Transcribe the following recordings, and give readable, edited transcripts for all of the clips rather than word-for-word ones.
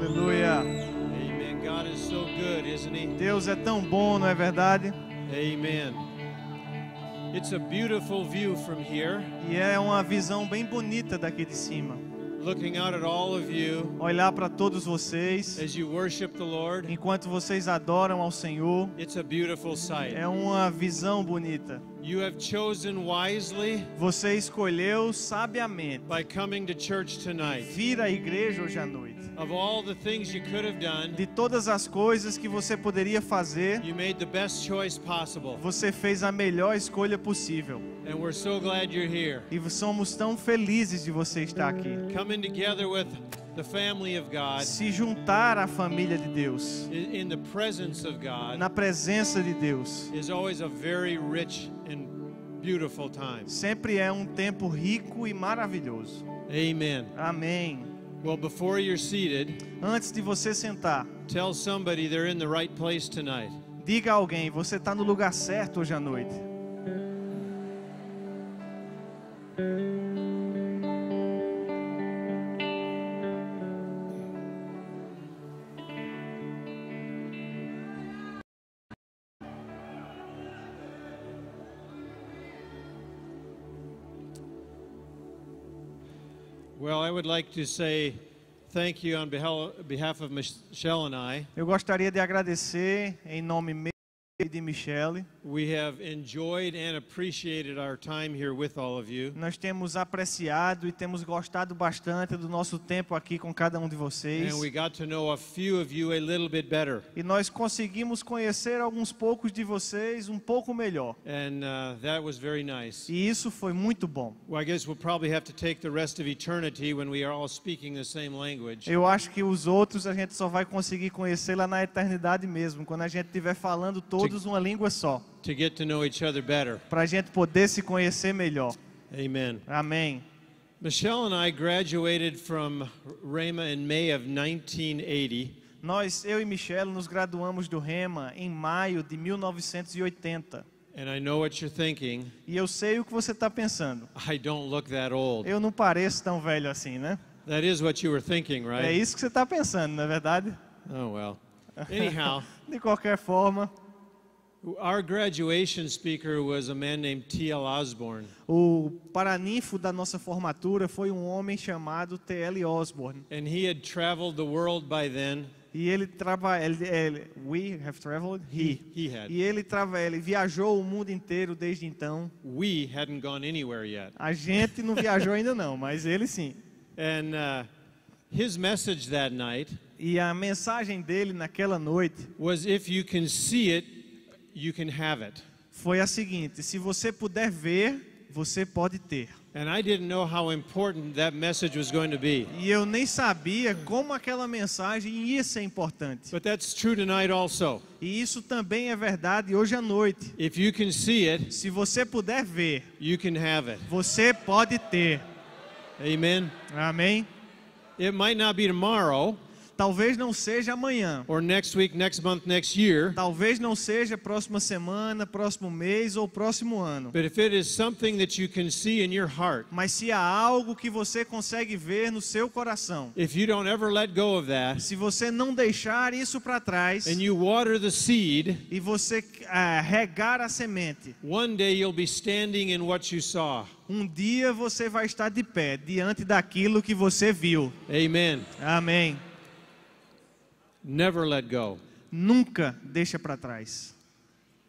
Aleluia. Amen. God is so good, isn't He? Deus é tão bom, não é verdade? Amen. It's a beautiful view from here, E é uma visão bem bonita daqui de cima. looking out at all of you Olhar para todos vocês, as you worship the Lord. enquanto vocês adoram ao Senhor, It's a beautiful sight. é uma visão bonita. You have chosen wisely Você escolheu sabiamente by coming to church tonight. vir à igreja hoje à noite. Of all the things you could have done, De todas as coisas que você poderia fazer, you made the best choice possible. você fez a melhor escolha possível. And we're so glad you're here. E somos tão felizes de você estar aqui. Coming together with the family of God, Se juntar à família de Deus, in the presence of God, na presença de Deus, is always a very rich and beautiful time. sempre é um tempo rico e maravilhoso. Amen. Amém. Well, before you're seated, Antes de você sentar, tell somebody they're in the right place tonight. diga a alguém, você está no lugar certo hoje à noite. Well, I would like to say thank you on behalf of Michelle and I. Eu gostaria de agradecer em nome meu e de Michele. We have enjoyed and appreciated our time here with all of you. Nós temos apreciado e temos gostado bastante do nosso tempo aqui com cada um de vocês. And we got to know a few of you a little bit better. E nós conseguimos conhecer alguns poucos de vocês um pouco melhor. And that was very nice. E isso foi muito bom. Well, I guess we'll probably have to take the rest of eternity when we are all speaking the same language. Eu acho que os outros a gente só vai conseguir conhecer lá na eternidade mesmo, quando a gente estiver falando todos uma língua só, To get to know each other better. para a gente poder se conhecer melhor. Amen. Amém. Michelle and I graduated from Rhema in May of 1980. Eu e Michele, nos graduamos do Rhema em maio de 1980. And I know what you're thinking. E eu sei o que você está pensando. I don't look that old. Eu não pareço tão velho assim, né? That is what you were thinking, É right? isso que você está pensando, não é verdade? Oh, well. Anyhow, De qualquer forma, our graduation speaker was a man named T.L. Osborne. o paraninfo da nossa formatura foi um homem chamado T.L. Osborne. And he had traveled the world by then. E ele we have traveled. He had. E ele viajou o mundo inteiro desde então. We hadn't gone anywhere yet. A gente não viajou ainda não, mas ele sim. And his message that night E a mensagem dele naquela noite was, if you can see it, you can have it. foi a seguinte: se você puder ver, você pode ter. And I didn't know how important that message was going to be. E eu nem sabia como aquela mensagem ia ser importante. But that's true tonight also. E isso também é verdade hoje à noite. If you can see it, Se você puder ver, you can have it. você pode ter. Amen. Amém? It might not be tomorrow Talvez não seja amanhã. or next week, next month, next year. Talvez não seja próxima semana, próximo mês ou próximo ano. But if it is something that you can see in your heart, Mas se há algo que você consegue ver no seu coração, if you don't ever let go of that, se você não deixar isso para trás and you water the seed, e você regar a semente, one day you'll be standing in what you saw. um dia você vai estar de pé diante daquilo que você viu. Amen. Amém. Never let go. Nunca deixa para trás.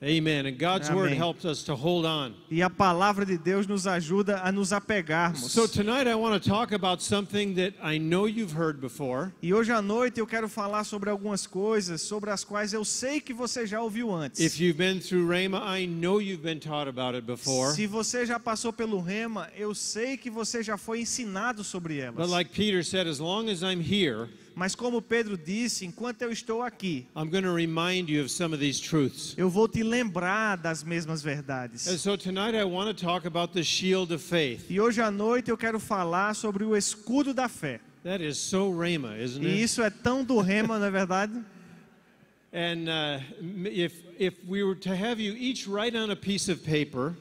Amen. And God's Amém. word helps us to hold on. E a palavra de Deus nos ajuda a nos apegarmos. So tonight I want to talk about something that I know you've heard before. E hoje à noite eu quero falar sobre algumas coisas sobre as quais eu sei que você já ouviu antes. If you've been through Rhema, I know you've been taught about it before. Se você já passou pelo Rhema, eu sei que você já foi ensinado sobre elas. But like Peter said, as long as I'm here, Mas como Pedro disse, enquanto eu estou aqui, I'm going to remind you of some of these truths. eu vou te lembrar das mesmas verdades. And so tonight I want to talk about the shield of faith. E hoje à noite eu quero falar sobre o escudo da fé. That is so Rhema, isn't E it? isso é tão do Rhema, não é verdade? And if we were to have you each write on a piece of paper,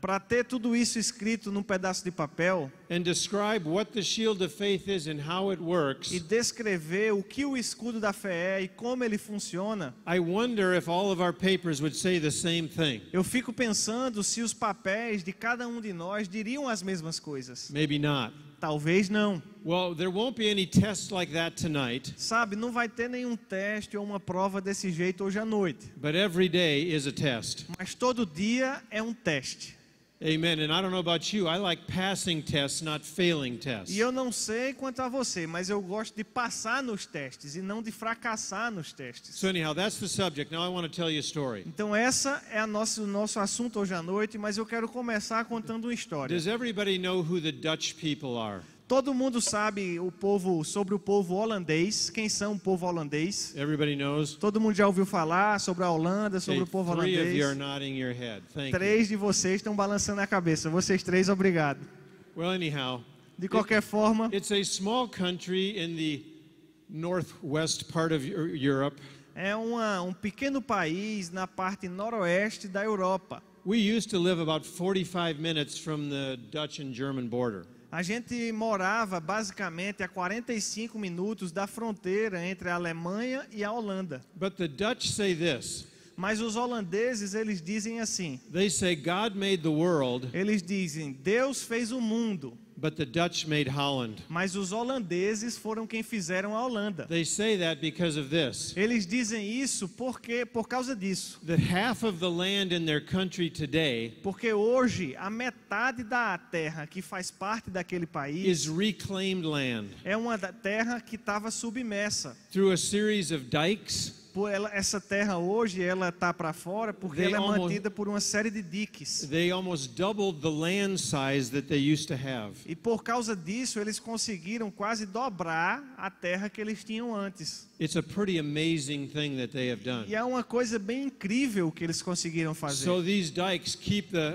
Para ter tudo isso escrito num pedaço de papel and describe what the shield of faith is and how it works, e descrever o que o escudo da fé é e como ele funciona, I wonder if all of our papers would say the same thing. eu fico pensando se os papéis de cada um de nós diriam as mesmas coisas. Maybe not. Talvez não. Well, there won't be any tests like that tonight, Sabe, não vai ter nenhum teste ou uma prova desse jeito hoje à noite. but every day is a test. Mas todo dia é um teste. Amen. And I don't know about you, I like passing tests, not failing tests. E eu não sei quanto a você, mas eu gosto de passar nos testes e não de fracassar nos testes. So anyhow, that's the subject. Now I want to tell you a story. Então essa é o nosso assunto hoje à noite, mas eu quero começar contando uma história. Does everybody know who the Dutch people are? Todo mundo sabe sobre o povo holandês. Quem são o povo holandês? Everybody knows? Todo mundo já ouviu falar sobre a Holanda, sobre Okay, o povo 3 of you are holandês. nodding your head. Thank you. 3 de vocês estão balançando a cabeça. Vocês 3, obrigado. Well, anyhow, De qualquer forma, it's a small country in the northwest part of Europe. é um pequeno país na parte noroeste da Europa. We used to live about 45 minutes from the Dutch and German border. A gente morava basicamente a 45 minutos da fronteira entre a Alemanha e a Holanda. But the Dutch say this. Mas os holandeses, eles dizem assim. They say God made the world, Eles dizem, Deus fez o mundo. but the Dutch made Holland. Mas os holandeses foram quem fizeram a Holanda. They say that because of this. Eles dizem isso por causa disso. That half of the land in their country today Porque hoje a metade da terra que faz parte daquele país is reclaimed land é uma terra que estava submersa. through a series of dikes. Essa terra hoje ela está para fora porque ela é mantida por uma série de diques. They almost doubled the land size that they used to have. E por causa disso eles conseguiram quase dobrar a terra que eles tinham antes. It's a pretty amazing thing that they have done. E é uma coisa bem incrível que eles conseguiram fazer. So these dikes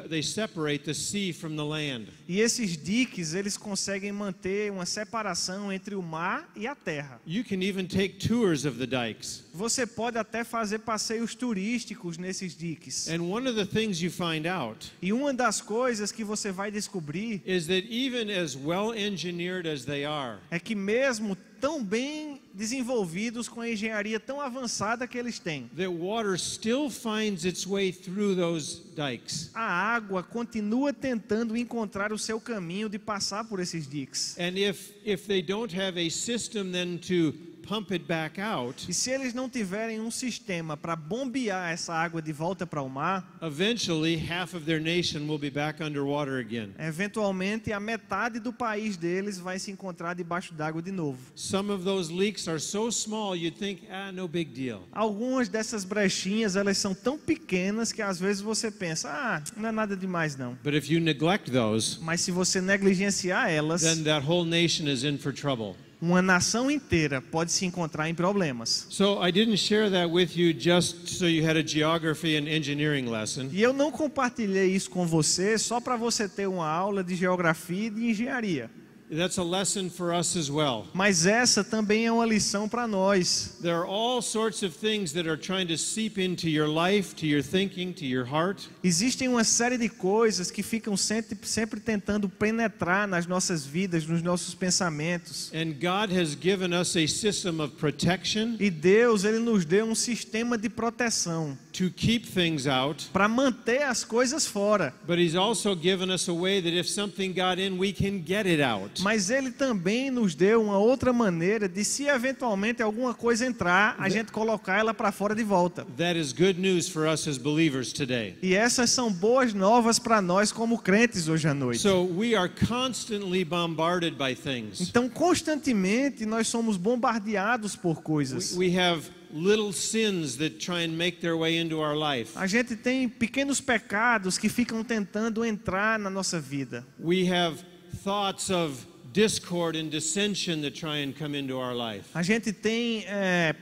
they separate the sea from the land. E esses diques, eles conseguem manter uma separação entre o mar e a terra. You can even take tours of the dikes. Você pode até fazer passeios turísticos nesses diques. And one of the things you find out E uma das coisas que você vai descobrir is that even as well engineered as they are, é que mesmo tão bem desenvolvidos com a engenharia tão avançada que eles têm, that water still finds its way through those dikes. a água continua tentando encontrar o seu caminho de passar por esses diques. And if they don't have a system then to pump it back out, E se eles não tiverem um sistema para bombear essa água de volta para o mar, eventually half of their nation will be back underwater again. eventualmente a metade do país deles vai se encontrar debaixo d'água de novo. Some of those leaks are so small you'd think, no big deal. Algumas dessas brechinhas, elas são tão pequenas que às vezes você pensa, não é nada demais não. But if you neglect those, Mas se você negligenciar elas, then that whole nation is in for trouble. uma nação inteira pode se encontrar em problemas. So I didn't share that with you just so you had a geography and engineering lesson. E eu não compartilhei isso com você só para você ter uma aula de geografia e de engenharia. That's a lesson for us as well. Mas essa também é uma lição para nós. There are all sorts of things that are trying to seep into your life, to your thinking, to your heart. Existem uma série de coisas que ficam sempre tentando penetrar nas nossas vidas, nos nossos pensamentos. And God has given us a system of protection E Deus, Ele nos deu um sistema de proteção to keep things out. para manter as coisas fora. But He's also given us a way that if something got in, we can get it out. Mas Ele também nos deu uma outra maneira de, se eventualmente alguma coisa entrar, a gente colocar ela para fora de volta. That is good news for us as believers today. E essas são boas novas para nós como crentes hoje à noite. So we are constantly bombarded by things. Então, constantemente, nós somos bombardeados por coisas. We have little sins that try and make their way into our life. A gente tem pequenos pecados que ficam tentando entrar na nossa vida. We have thoughts of discord and dissension that try and come into our life. A gente tem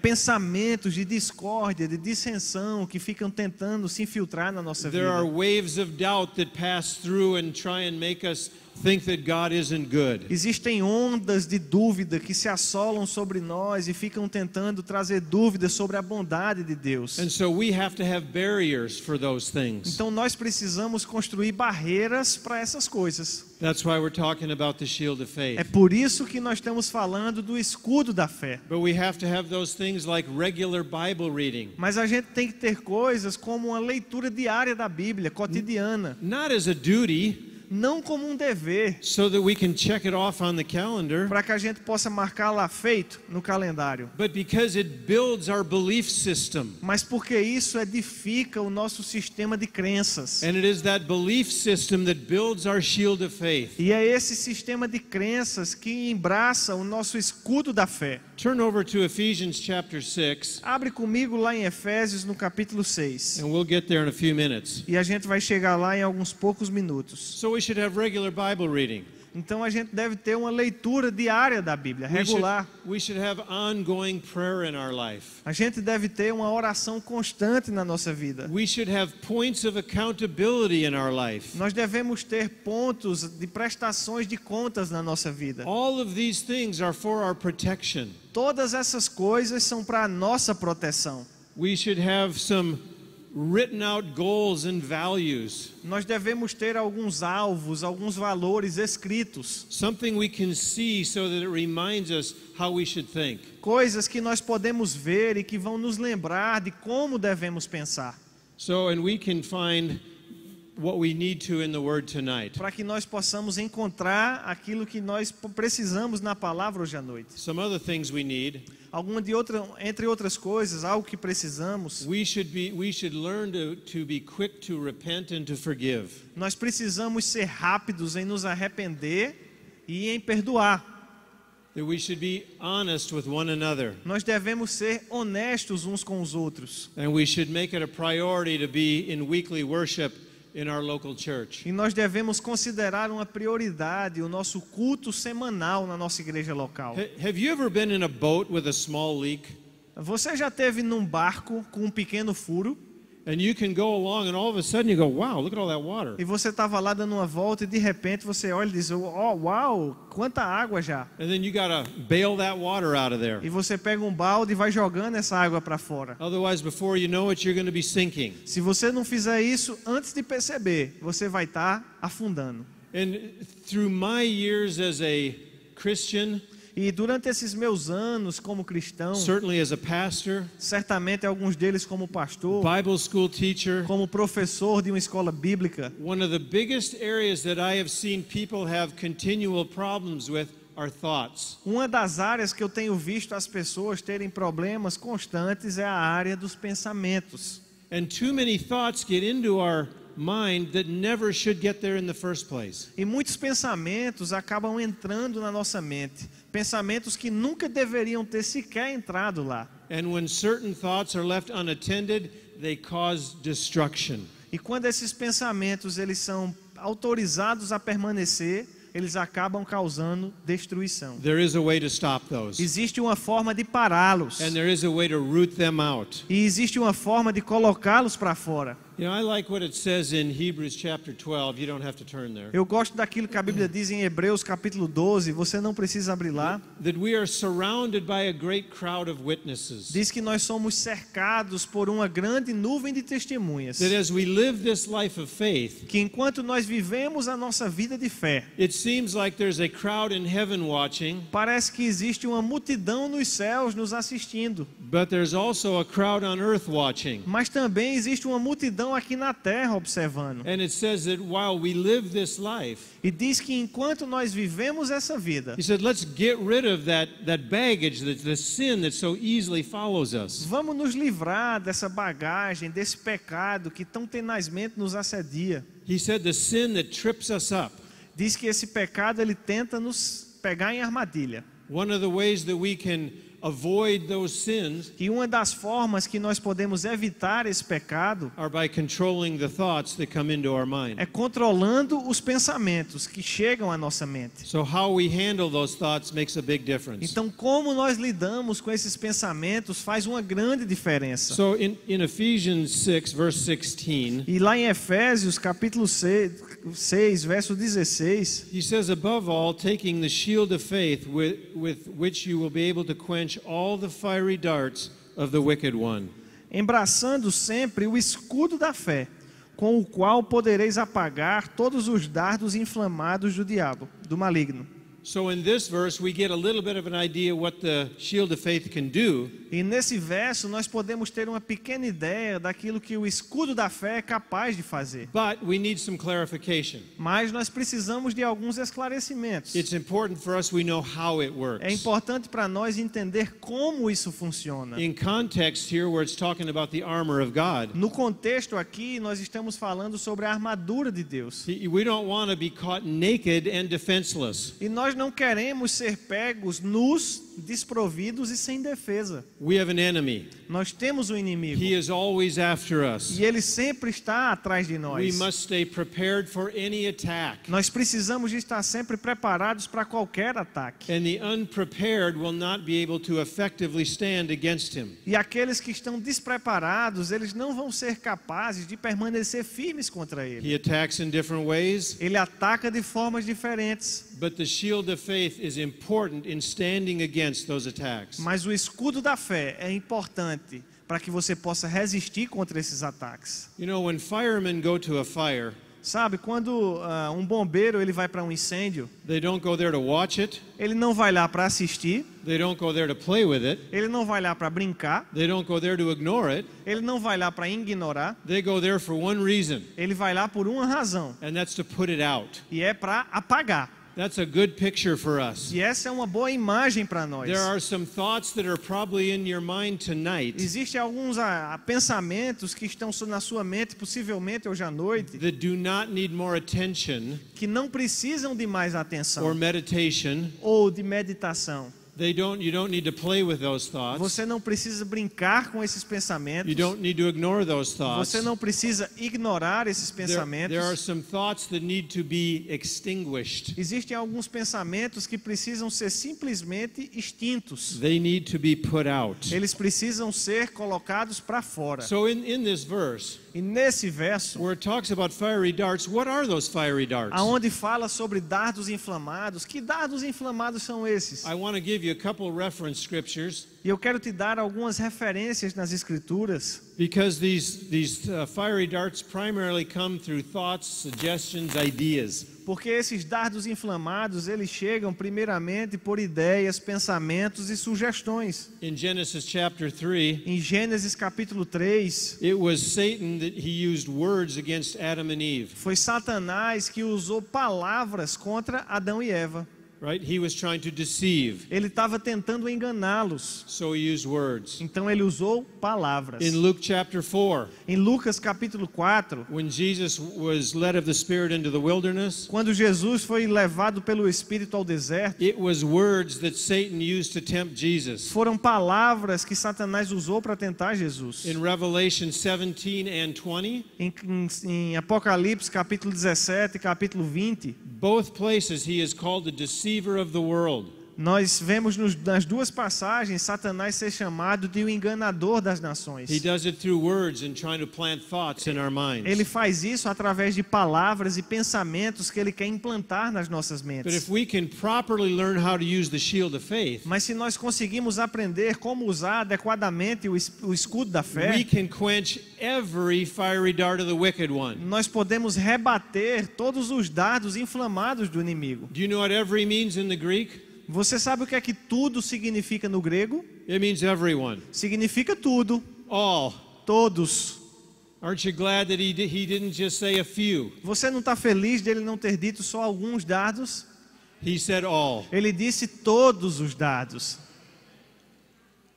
pensamentos de discórdia, de dissensão que ficam tentando se infiltrar na nossa There are vida. waves of doubt that pass through and try and make us think that God isn't good. Existem ondas de dúvida que se assolam sobre nós e ficam tentando trazer dúvidas sobre a bondade de Deus. And so we have to have barriers for those things. Então nós precisamos construir barreiras para essas coisas. That's why we're talking about the shield of É faith. por isso que nós estamos falando do escudo da fé. But we have to have those things like regular Bible reading. Mas a gente tem que ter coisas como uma leitura diária da Bíblia, cotidiana. Not as a duty, Não como um dever, so that we can check it off on the calendar, para que a gente possa marcar lá feito no calendário. but because it builds our belief system. Mas porque isso edifica o nosso sistema de crenças. And it is that belief system that builds our shield of faith. E é esse sistema de crenças que embraça o nosso escudo da fé. Turn over to Ephesians chapter 6, Abre comigo lá em Efésios, no capítulo 6. and we'll get there in a few minutes. E a gente vai chegar lá em alguns poucos minutos. So we should have regular Bible reading. Então a gente deve ter uma leitura diária da Bíblia, regular. We should have ongoing prayer in our life. A gente deve ter uma oração constante na nossa vida. We should have points of accountability in our life. Nós devemos ter pontos de prestações de contas na nossa vida. All of these things are for our protection. Todas essas coisas são para a nossa proteção. We should have some written out goals and values. Nós devemos ter alguns alvos, alguns valores escritos. Something we can see so that it reminds us how we should think. Coisas que nós podemos ver e que vão nos lembrar de como devemos pensar. And we can find what we need to in the Word tonight. Para que nós possamos encontrar aquilo que nós precisamos na palavra hoje à noite. Some other things we need. Entre outras coisas, algo que precisamos. We should learn to be quick to repent and to forgive. Nós precisamos ser rápidos em nos arrepender e em perdoar. That we should be honest with one another. Nós devemos ser honestos uns com os outros. And we should make it a priority to be in weekly worship in our local church. E nós devemos considerar uma prioridade o nosso culto semanal na nossa igreja local. Have you ever been in a boat with a small leak? Você já esteve num barco com um pequeno furo? And you can go along and all of a sudden you go, wow, look at all that water. E você estava lá dando uma volta e de repente você olha e diz, oh, uau, quanta água já. And then you got to bail that water out of there. E você pega um balde e vai jogando essa água para fora. Otherwise, before you know it, you're going to be sinking. Se você não fizer isso, antes de perceber, você vai estar afundando. And through my years as a Christian, E durante esses meus anos como cristão, certainly as a pastor, certamente alguns deles como pastor, Bible school teacher, como professor de uma escola bíblica, one of the biggest areas that I have seen people have continual problems with are thoughts. uma das áreas que eu tenho visto as pessoas terem problemas constantes é a área dos pensamentos. And too many thoughts get into our mind that never should get there in the first place. E muitos pensamentos acabam entrando na nossa mente, pensamentos que nunca deveriam ter sequer entrado lá. And when certain thoughts are left unattended, they cause destruction. E quando esses pensamentos eles são autorizados a permanecer, eles acabam causando destruição. There is a way to stop those. Existe uma forma de pará-los. And there is a way to root them out. E existe uma forma de colocá-los para fora. You know, I like what it says in Hebrews chapter 12. You don't have to turn there. Eu gosto daquilo que a Bíblia diz em Hebreus capítulo 12, você não precisa abrir lá. That we are surrounded by a great crowd of witnesses. Diz que nós somos cercados por uma grande nuvem de testemunhas. That as we live this life of faith, Que enquanto nós vivemos a nossa vida de fé, it seems like there's a crowd in heaven watching, parece que existe uma multidão nos céus nos assistindo. but there's also a crowd on earth watching. Mas também existe uma multidão aqui na terra observando. And it says that while we live this life, E diz que enquanto nós vivemos essa vida, he said, let's get rid of that baggage, the sin that so easily follows us. vamos nos livrar dessa bagagem, desse pecado que tão tenazmente nos assedia. He said the sin that trips us up. Diz que esse pecado ele tenta nos pegar em armadilha. One of the ways that we can avoid those sins que uma das formas que nós podemos evitar esse pecado are by controlling the thoughts that come into our mind. é controlando os pensamentos que chegam à nossa mente. So how we handle those thoughts makes a big difference. Então, como nós lidamos com esses pensamentos faz uma grande diferença. So in Ephesians 6, verse 16, E lá em Efésios, capítulo 6, verso 16, he says, above all, taking the shield of faith with which you will be able to quench all the fiery darts of the wicked one. embraçando sempre o escudo da fé, com o qual podereis apagar todos os dardos inflamados do diabo, do maligno. So in this verse, we get a little bit of an idea what the shield of faith can do. E nesse verso nós podemos ter uma pequena ideia daquilo que o escudo da fé é capaz de fazer. But we need some clarification. Mas nós precisamos de alguns esclarecimentos. It's important for us we know how it works. É importante para nós entender como isso funciona. In context here, where it's talking about the armor of God, No contexto aqui, nós estamos falando sobre a armadura de Deus. we don't want to be caught naked and defenseless. E nós não queremos ser pegos nus, desprovidos e sem defesa. We have an enemy. Nós temos um inimigo. He is always after us. E ele sempre está atrás de We nós. must stay prepared for any attack. Nós precisamos de estar sempre preparados para qualquer ataque. And the unprepared will not be able to effectively stand against him. E aqueles que estão despreparados, eles não vão ser capazes de permanecer firmes contra ele. He attacks in different ways, Ele ataca de formas diferentes. but the shield of faith is important in standing against those attacks. Mas o escudo da fé é importante para que você possa resistir contra esses ataques. You know, when firemen go to a fire, Sabe, quando um bombeiro ele vai para um incêndio, they don't go there to watch it, ele não vai lá para assistir, they don't go there to play with it, ele não vai lá para brincar, they don't go there to ignore it, ele não vai lá para ignorar, they go there for one reason, ele vai lá por uma razão, and that's to put it out. e é para apagar. That's a good picture for us. E essa é uma boa imagem para nós. There are some thoughts that are probably in your mind tonight Existem alguns pensamentos que estão na sua mente, possivelmente hoje à noite, that do not need more attention que não precisam de mais or atenção meditation. ou de meditação. You don't need to play with those thoughts. Você não precisa brincar com esses pensamentos. You don't need to ignore those thoughts. Você não precisa ignorar esses pensamentos. There are some thoughts that need to be extinguished. Existem alguns pensamentos que precisam ser simplesmente extintos. They need to be put out. Eles precisam ser colocados para fora. So in this verse, E nesse verso, where it talks about fiery darts, what are those fiery darts? aonde fala sobre dardos inflamados, que dardos inflamados são esses? I want to give you a couple reference scriptures E eu quero te dar algumas referências nas Escrituras, because these fiery darts primarily come through thoughts, suggestions, ideas. porque esses dardos inflamados, eles chegam primeiramente por ideias, pensamentos e sugestões. In Genesis chapter 3, Em Gênesis capítulo 3, it was Satan that he used words against Adam and Eve, foi Satanás que usou palavras contra Adão e Eva. right? He was trying to deceive, Ele estava tentando enganá-los. so he used words. Então ele usou palavras. In Luke chapter 4, Em Lucas capítulo 4, when Jesus was led of the Spirit into the wilderness, quando Jesus foi levado pelo Espírito ao deserto, it was words that Satan used to tempt Jesus. foram palavras que Satanás usou para tentar Jesus. In Revelation 17 and 20, Em Apocalipse capítulo 17 e capítulo 20, both places he is called the deceiver of the world. nós vemos nas duas passagens Satanás ser chamado de o enganador das nações. He does it through words and trying to plant thoughts in our minds. Ele faz isso através de palavras e pensamentos que ele quer implantar nas nossas But mentes. if we can properly learn how to use the shield of faith, Mas se nós conseguimos aprender como usar adequadamente o escudo da we fé, can quench every fiery dart of the wicked one. nós podemos rebater todos os dardos inflamados do inimigo. Do you know what every means in the Greek? Você sabe o que é que tudo significa no grego? It means everyone. Significa tudo, All. todos. Aren't you glad that he didn't just say a few? Você não está feliz dele não ter dito só alguns dardos? He said all. Ele disse todos os dardos.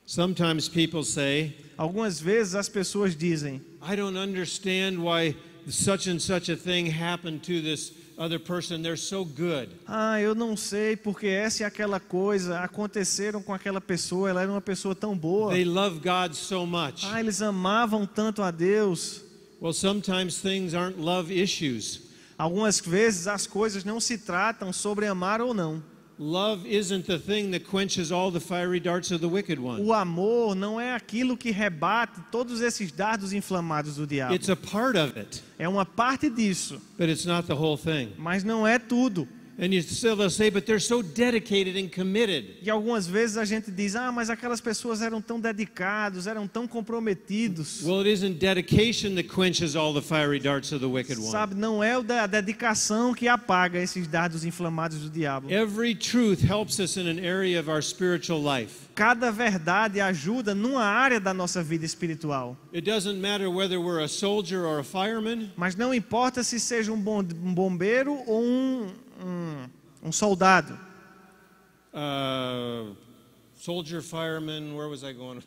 Sometimes people say, Algumas vezes as pessoas dizem: I don't understand why such and such a thing happened to this other person, they're so good. Ah, eu não sei porque essa e aquela coisa aconteceram com aquela pessoa, ela era uma pessoa tão boa. They love God so much. Ah, eles amavam tanto a Deus. Well, sometimes things aren't love issues. Algumas vezes as coisas não se tratam sobre amar ou não. Love isn't the thing that quenches all the fiery darts of the wicked one. O amor não é aquilo que rebate todos esses dardos inflamados do diabo. It's a part of it, É uma parte disso, but it's not the whole thing. mas não é tudo. And you still they'll say, but they're so dedicated and committed. E algumas vezes a gente diz, mas aquelas pessoas eram tão dedicados, eram tão comprometidos. Well, it isn't dedication that quenches all the fiery darts of the wicked one. Sabe, não é a dedicação que apaga esses dardos inflamados do diabo. Every truth helps us in an area of our spiritual life. Cada verdade ajuda numa área da nossa vida espiritual. It doesn't matter whether we're a soldier or a fireman. Mas não importa se seja um bombeiro ou um soldado. Soldier, fireman, where was I going?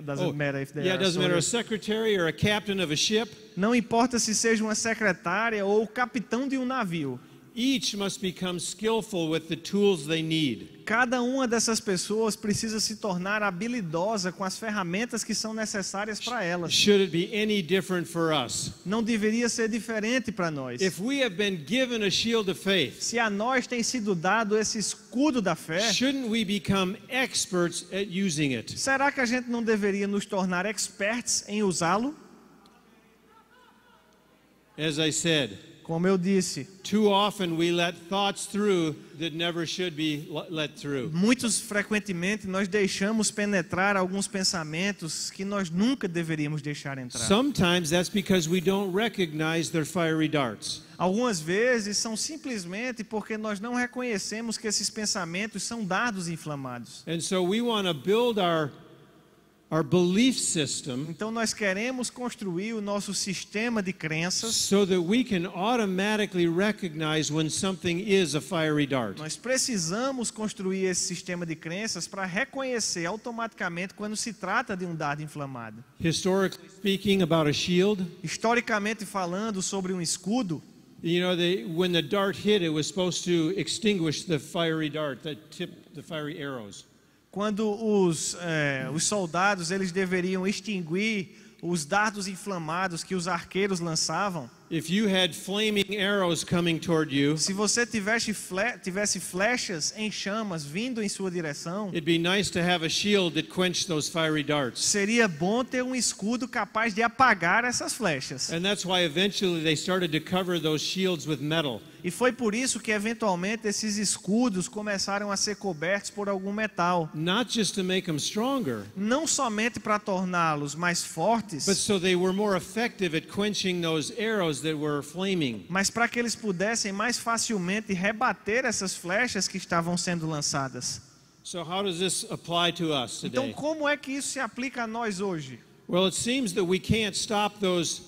Doesn't matter if they Yeah, it are doesn't matter. A soldiers. secretary or a captain of a ship. Não importa se seja uma secretária ou o capitão de um navio. Each must become skillful with the tools they need. Cada uma dessas pessoas precisa se tornar habilidosa com as ferramentas que são necessárias para elas. Should it be any different for us? Não deveria ser diferente para nós. If we have been given a shield of faith, Se a nós tem sido dado esse escudo da fé, shouldn't we become experts at using it? será que a gente não deveria nos tornar experts em usá-lo? As I said, Como eu disse, too often we let thoughts through that never should be let through. muitos frequentemente nós deixamos penetrar alguns pensamentos que nós nunca deveríamos deixar entrar. Sometimes that's because we don't recognize their fiery darts. Algumas vezes são simplesmente porque nós não reconhecemos que esses pensamentos são dardos inflamados. And so we want to build our belief system Então nós queremos construir o nosso sistema de crenças. so that we can automatically recognize when something is a fiery dart. Nós precisamos construir esse sistema de crenças para reconhecer automaticamente quando se trata de um dardo inflamado. Historically speaking, about a shield, Historicamente falando sobre um escudo, you know, when the dart hit, it was supposed to extinguish the fiery dart that tipped the fiery arrows. quando os soldados eles deveriam extinguir os dardos inflamados que os arqueiros lançavam. If you had flaming arrows coming toward you, Se você tivesse flechas em chamas vindo em sua direção, it'd be nice to have a shield that quenched those fiery darts. seria bom ter um escudo capaz de apagar essas flechas. And that's why eventually they started to cover those shields with metal. E foi por isso que eventualmente esses escudos começaram a ser cobertos por algum metal. Not just to make them stronger, Não somente para torná-los mais fortes, but so they were more effective at quenching those arrows that were flaming. mas para que eles pudessem mais facilmente rebater essas flechas que estavam sendo lançadas. So how does this apply to us Então, today? como é que isso se aplica a nós hoje? Well, it seems that we can't stop those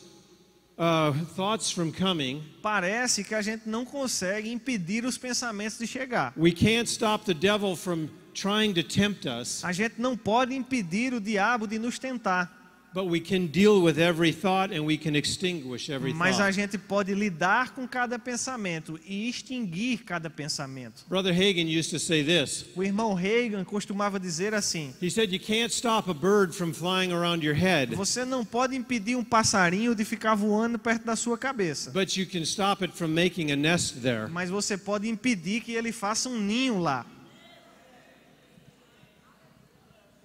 thoughts from coming. Parece que a gente não consegue impedir os pensamentos de chegar. We can't stop the devil from trying to tempt us, A gente não pode impedir o diabo de nos tentar, but we can deal with every thought and we can extinguish every mas a thought. gente pode lidar com cada pensamento e extinguir cada pensamento. Brother Hagin used to say this. O irmão Reagan costumava dizer assim: He said you can't stop a bird from flying around your head, você não pode impedir um passarinho de ficar voando perto da sua cabeça, but you can stop it from making a nest there. mas você pode impedir que ele faça um ninho lá.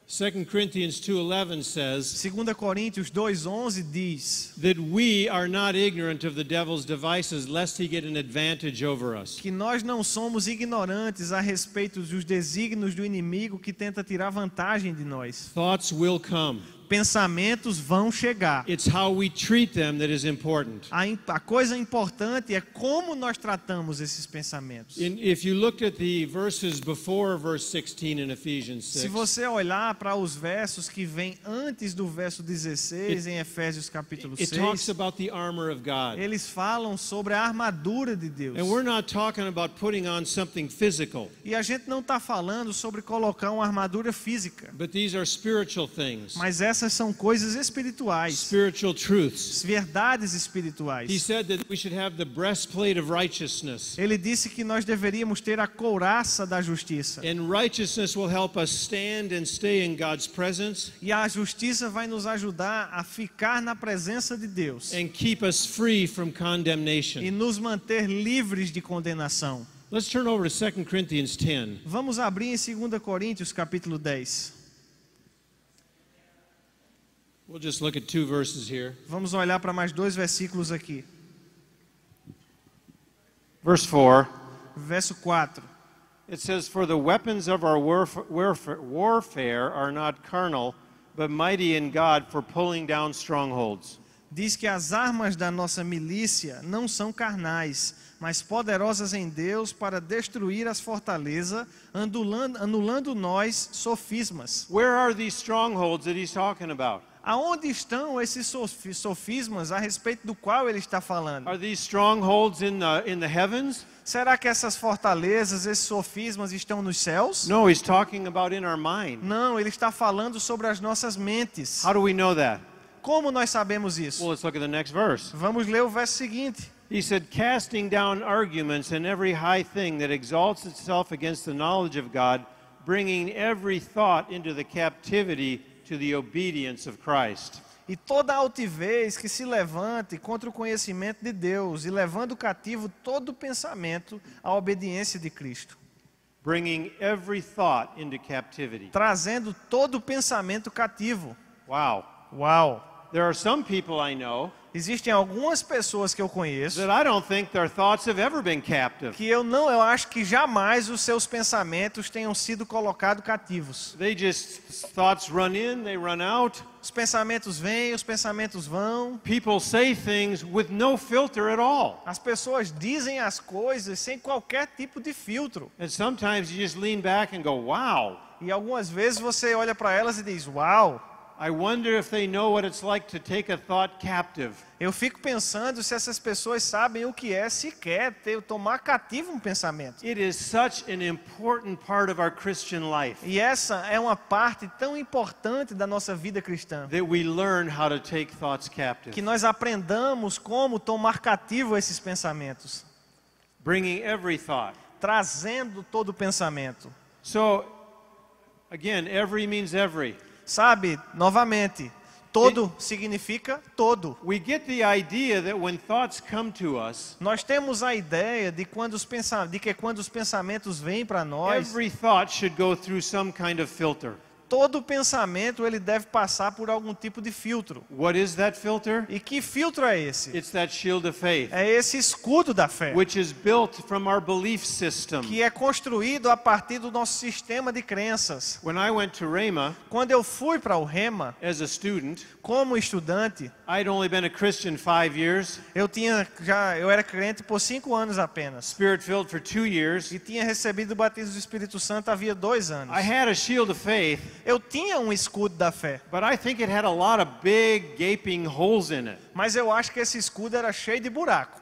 2 Corinthians 2:11 says 2 Coríntios 2:11 diz that we are not ignorant of the devil's devices lest he get an advantage over us. que nós não somos ignorantes a respeito dos desígnios do inimigo que tenta tirar vantagem de nós. Thoughts will come. Pensamentos vão chegar. It's how we treat them that is important. A coisa importante é como nós tratamos esses pensamentos. If you looked at the verses before verse 16 in Ephesians Se 6, você olhar para os versos que vêm antes do verso 16 em Efésios capítulo it talks 6, about the armor of God. eles falam sobre a armadura de Deus. And we're not talking about putting on something physical, E a gente não está falando sobre colocar uma armadura física, but these are spiritual things. mas essas essas são coisas espirituais, spiritual truths. verdades He espirituais. said that we should have the breastplate of righteousness. Ele disse que nós deveríamos ter a couraça da justiça. And righteousness will help us stand and stay in God's presence E a justiça vai nos ajudar a ficar na presença de Deus and keep us free from e condemnation. nos manter livres de condenação. Let's turn over to 2 Corinthians 10. Vamos abrir em 2 Coríntios, capítulo 10. We'll just look at 2 verses here. Vamos olhar para mais 2 versículos aqui. Verse 4. Verso 4. It says, "For the weapons of our warfare are not carnal, but mighty in God for pulling down strongholds." Diz que as armas da nossa milícia não são carnais, mas poderosas em Deus para destruir as fortalezas, anulando nós sofismas. Where are these strongholds that he's talking about? Aonde estão esses sofismas a respeito do qual ele está falando? Are these strongholds in the heavens? Será que essas fortalezas, esses sofismas estão nos céus? No, he's talking about in our mind. Não, ele está falando sobre as nossas mentes. How do we know that? Como nós sabemos isso? Well, let's look at the next verse. Vamos ler o verso seguinte. He said, "Casting down arguments and every high thing that exalts itself against the knowledge of God, bringing every thought into the captivity to the obedience of Christ." E toda altivez que se levante contra o conhecimento de Deus, e levando cativo todo pensamento à obediência de Cristo. Bringing every thought into captivity. Trazendo todo pensamento cativo. Wow. Uau! There are some people I know Existem algumas pessoas que eu conheço that I don't think their thoughts have ever been captive. que eu acho que jamais os seus pensamentos tenham sido colocados cativos. Thoughts run in, they run out. Os pensamentos vêm, os pensamentos vão. People say things with no filter at all. As pessoas dizem as coisas sem qualquer tipo de filtro. And sometimes you just lean back and go, wow. E algumas vezes você olha para elas e diz, uau. I wonder if they know what it's like to take a thought captive. Eu fico pensando se essas pessoas sabem o que é sequer tomar cativo um pensamento. It is such an important part of our Christian life E essa é uma parte tão importante da nossa vida cristã. that we learn how to take thoughts captive. Que nós aprendamos como tomar cativo esses pensamentos. Bringing every thought. Trazendo todo pensamento. So, again, every means every. Sabe, novamente, todo significa todo. We get the idea that when thoughts come to us, Nós temos a ideia de que quando os pensamentos vêm para nós, every thought should go through some kind of filter. todo pensamento ele deve passar por algum tipo de filtro. What is that filter? E que filtro é esse? It's that shield of faith, É esse escudo da fé, which is built from our belief system. que é construído a partir do nosso sistema de crenças. When I went to Rhema Quando eu fui para o Rema, as a student, como estudante, I'd only been a Christian 5 years, eu era crente por 5 anos apenas. Spirit-filled for 2 years. E tinha recebido o batismo do Espírito Santo havia 2 anos. I had a shield of faith, Eu tinha um escudo da fé, but I think it had a lot of big gaping holes in it. mas eu acho que esse escudo era cheio de buraco.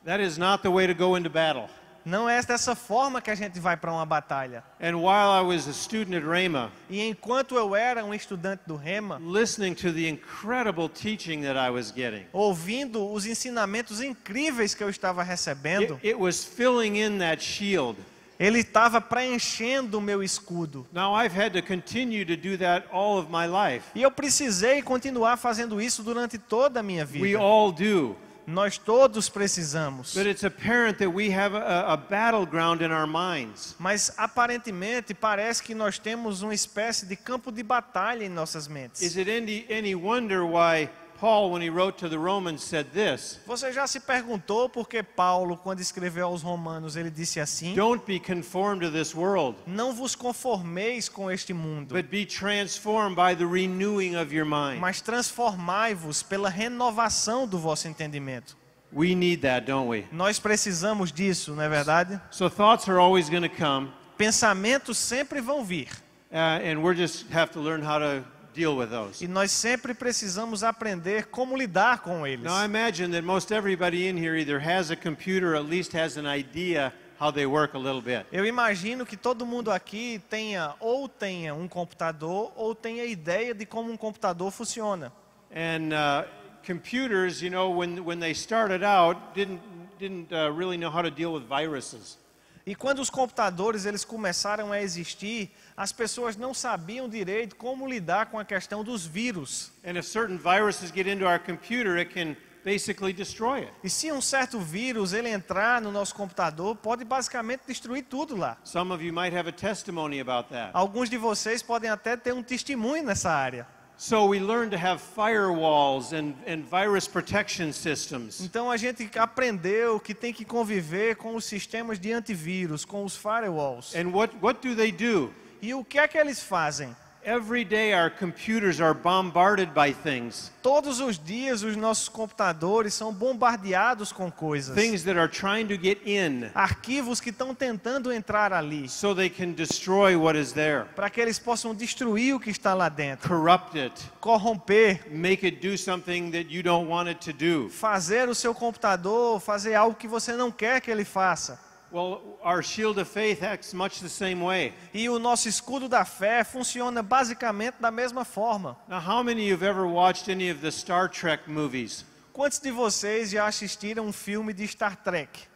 That is not the way to go into battle. Não é dessa forma que a gente vai para uma batalha. And while I was a student at Rhema, E enquanto eu era um estudante do Rema, listening to the incredible teaching that I was getting, ouvindo os ensinamentos incríveis que eu estava recebendo, it was filling in that shield. ele estava preenchendo o meu escudo. Now I've had to continue to do that all of my life. E eu precisei continuar fazendo isso durante toda a minha We vida. all do. Nós todos precisamos. But it's apparent that we have a battleground in our minds. Mas aparentemente parece que nós temos uma espécie de campo de batalha em nossas mentes. Is it any wonder why Paul, when he wrote to the Romans, said this? Você já se perguntou por que Paulo, quando escreveu aos Romanos, ele disse assim: Don't be conformed to this world, não vos conformeis com este mundo, but be transformed by the renewing of your mind. mas transformai-vos pela renovação do vosso entendimento. We need that, don't we? Nós precisamos disso, não é verdade? So thoughts are always going to come, Pensamentos sempre vão vir. and we just have to learn how to deal with those. E nós sempre precisamos aprender como lidar com eles. Now I imagine that most everybody in here either has a computer or at least has an idea how they work a little bit. Eu imagino que todo mundo aqui tenha um computador ou tenha ideia de como um computador funciona. And computers, you know, when they started out, didn't really know how to deal with viruses. E quando os computadores eles começaram a existir, as pessoas não sabiam direito como lidar com a questão dos vírus. And if certain viruses get into our computer, it can basically destroy it. E se um certo vírus ele entrar no nosso computador, pode basicamente destruir tudo lá. Some of you might have a testimony about that. Alguns de vocês podem até ter um testemunho nessa área. So we learn to have firewalls and virus protection systems. Então a gente aprendeu que tem que conviver com os sistemas de antivírus, com os firewalls. And what do they do? E o que é que eles fazem? Every day our computers are bombarded by things. Todos os dias os nossos computadores são bombardeados com coisas. Things that are trying to get in Arquivos que estão tentando entrar ali, so they can destroy what is there. para que eles possam destruir o que está lá dentro, Corrupt it. corromper, Make it do something that you don't want it to do. fazer o seu computador fazer algo que você não quer que ele faça. Well, our shield of faith acts much the same way. E o nosso escudo da fé funciona basicamente da mesma forma. Now, how many of you have ever watched any of the Star Trek movies? Quantos de vocês já assistiram um filme de Star Trek?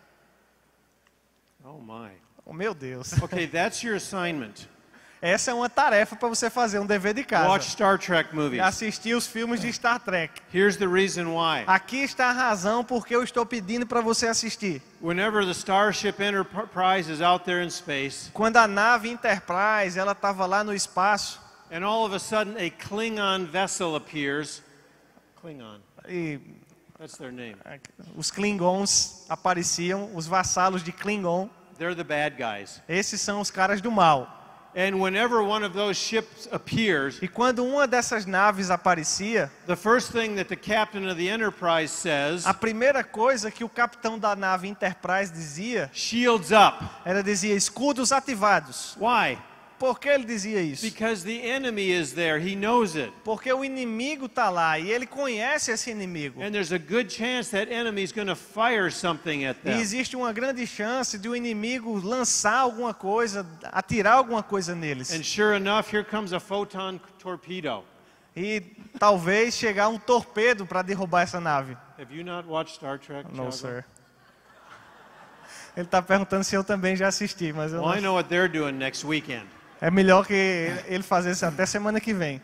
Oh my. Oh, meu Deus. Okay, that's your assignment. Essa é uma tarefa para você fazer, um dever de Watch casa. Star Trek movies. Assistir os filmes de Star Trek. Here's the reason why. Aqui está a razão porque eu estou pedindo para você assistir. Whenever the Starship Enterprise is out there in space, Quando a nave Enterprise ela estava lá no espaço and all of a sudden a Klingon vessel appears. Klingon, e that's their name. os Klingons apareciam, os vassalos de Klingon. They're the bad guys. Esses são os caras do mal. And whenever one of those ships appears, E quando uma dessas naves aparecia, the first thing that the captain of the Enterprise says, a primeira coisa que o capitão da nave Enterprise dizia, shields up. dizia escudos ativados. Why? Por que ele dizia isso? Because the enemy is there. He knows it. Porque o inimigo está lá e ele conhece esse inimigo. And there's a good chance that enemy is going to fire something at E them. existe uma grande chance de o inimigo lançar alguma coisa, atirar alguma coisa neles. And sure enough, here comes a photon torpedo. E talvez chegar um torpedo para derrubar essa nave. Have you not watched Star Trek? Não, Thiago? sir. Ele está perguntando se eu também já assisti, mas eu Well, I não... know what they're doing next weekend. É melhor que ele fazer isso até semana que vem.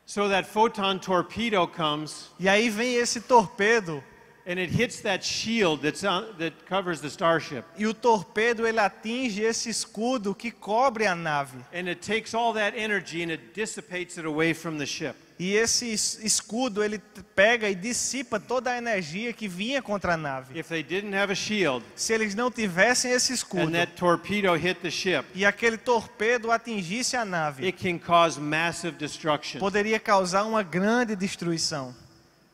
So that photon torpedo comes E aí vem esse torpedo and it hits that shield that covers the starship. e o torpedo ele atinge esse escudo que cobre a nave. And it takes all that energy and it dissipates it away from the ship. E esse escudo ele pega e dissipa toda a energia que vinha contra a nave. If they didn't have a shield Se eles não tivessem esse escudo and that torpedo hit the ship, e aquele torpedo atingisse a nave, it can cause massive destruction. poderia causar uma grande destruição.